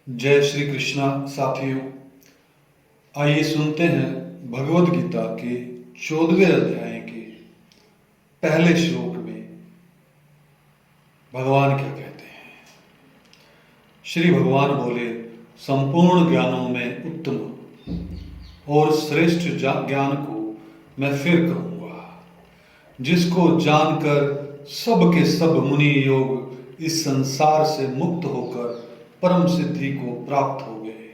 जय श्री कृष्णा साथियों। आइए सुनते हैं भगवद गीता के 14वें अध्याय के पहले श्लोक में भगवान क्या कहते हैं। श्री भगवान बोले, संपूर्ण ज्ञानों में उत्तम और श्रेष्ठ ज्ञान को मैं फिर कहूँगा, जिसको जानकर सब के सब मुनि योग इस संसार से मुक्त होकर परम सिद्धि को प्राप्त हो गए।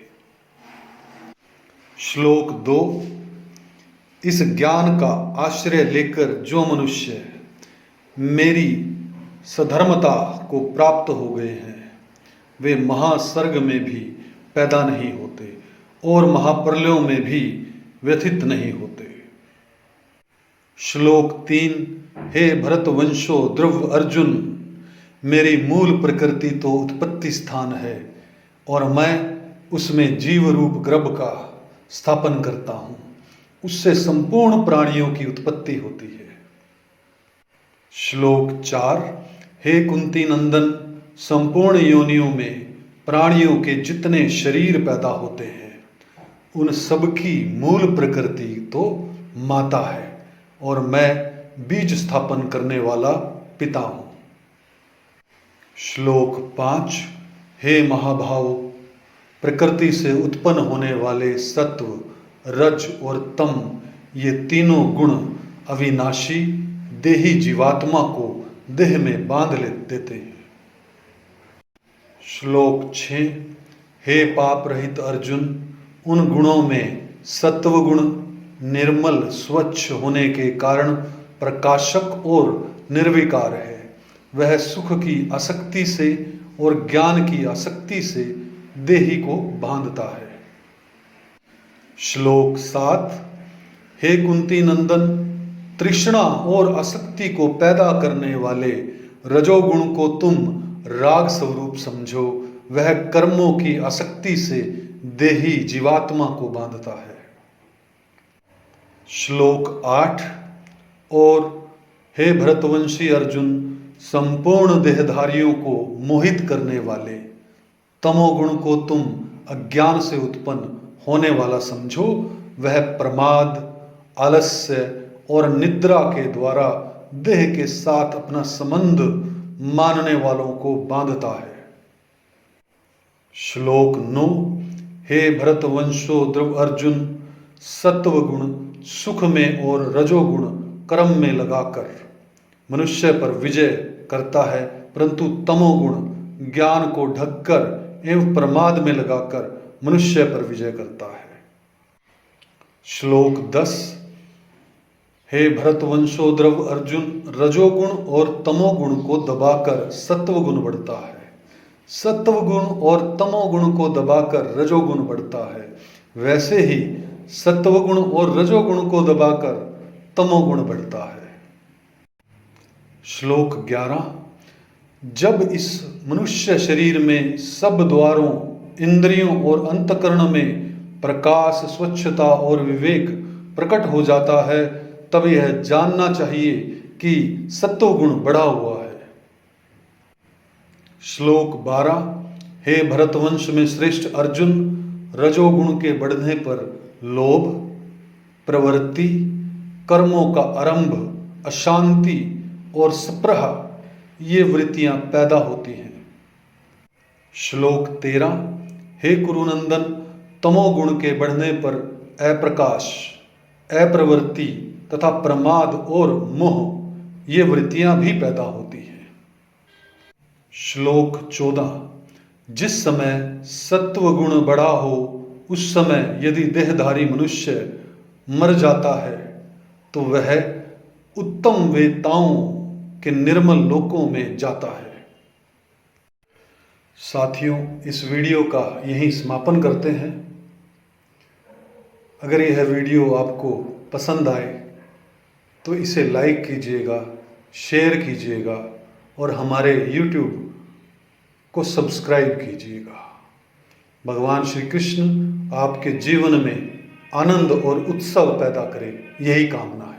श्लोक 2। इस ज्ञान का आश्रय लेकर जो मनुष्य मेरी सधर्मता को प्राप्त हो गए हैं, वे महासर्ग में भी पैदा नहीं होते और महाप्रलयों में भी व्यथित नहीं होते। श्लोक 3। हे भरतवंशो ध्रुव अर्जुन, मेरी मूल प्रकृति तो उत्पत्ति स्थान है और मैं उसमें जीव रूप गर्भ का स्थापन करता हूँ। उससे संपूर्ण प्राणियों की उत्पत्ति होती है। श्लोक 4। हे कुंती नंदन, संपूर्ण योनियों में प्राणियों के जितने शरीर पैदा होते हैं, उन सब की मूल प्रकृति तो माता है और मैं बीज स्थापन करने वाला पिता हूँ। श्लोक 5। हे महाभाव, प्रकृति से उत्पन्न होने वाले सत्व, रज और तम, ये तीनों गुण अविनाशी देही जीवात्मा को देह में बांध देते हैं। श्लोक 6। हे पाप रहित अर्जुन, उन गुणों में सत्व गुण निर्मल स्वच्छ होने के कारण प्रकाशक और निर्विकार है। वह सुख की आसक्ति से और ज्ञान की आसक्ति से देही को बांधता है। श्लोक 7। हे कुंती नंदन, तृष्णा और आसक्ति को पैदा करने वाले रजोगुण को तुम राग स्वरूप समझो। वह कर्मों की आसक्ति से देही जीवात्मा को बांधता है। श्लोक 8। और हे भरतवंशी अर्जुन, संपूर्ण देहधारियों को मोहित करने वाले तमोगुण को तुम अज्ञान से उत्पन्न होने वाला समझो। वह प्रमाद, आलस्य और निद्रा के द्वारा देह के साथ अपना संबंध मानने वालों को बांधता है। श्लोक 9। हे भरतवंशो ध्रुव अर्जुन, सत्व गुण सुख में और रजोगुण कर्म में लगाकर मनुष्य पर विजय करता है, परंतु तमोगुण ज्ञान को ढककर एवं प्रमाद में लगाकर मनुष्य पर विजय करता है। श्लोक 10। हे भरतवंशो ध्रुव अर्जुन, रजोगुण और तमोगुण को दबाकर सत्वगुण बढ़ता है, सत्वगुण और तमोगुण को दबाकर रजोगुण बढ़ता है। वैसे ही सत्वगुण और रजोगुण को दबाकर तमोगुण बढ़ता है। श्लोक 11। जब इस मनुष्य शरीर में सब द्वारों, इंद्रियों और अंतकरण में प्रकाश, स्वच्छता और विवेक प्रकट हो जाता है, तब यह जानना चाहिए कि सत्वगुण बढ़ा हुआ है। श्लोक 12। हे भरतवंश में श्रेष्ठ अर्जुन, रजोगुण के बढ़ने पर लोभ, प्रवृत्ति, कर्मों का आरंभ, अशांति और स्पृह, ये वृत्तियां पैदा होती हैं। श्लोक 13। हे कुरुनंदन, तमोगुण के बढ़ने पर अप्रकाश, अप्रवृत्ति तथा प्रमाद और मोह, ये वृत्तियां भी पैदा होती हैं। श्लोक 14। जिस समय सत्व गुण बढ़ा हो, उस समय यदि देहधारी मनुष्य मर जाता है तो वह उत्तम वेताओं के निर्मल लोकों में जाता है। साथियों, इस वीडियो का यहीं समापन करते हैं। अगर यह वीडियो आपको पसंद आए तो इसे लाइक कीजिएगा, शेयर कीजिएगा और हमारे YouTube को सब्सक्राइब कीजिएगा। भगवान श्री कृष्ण आपके जीवन में आनंद और उत्सव पैदा करें, यही कामना है।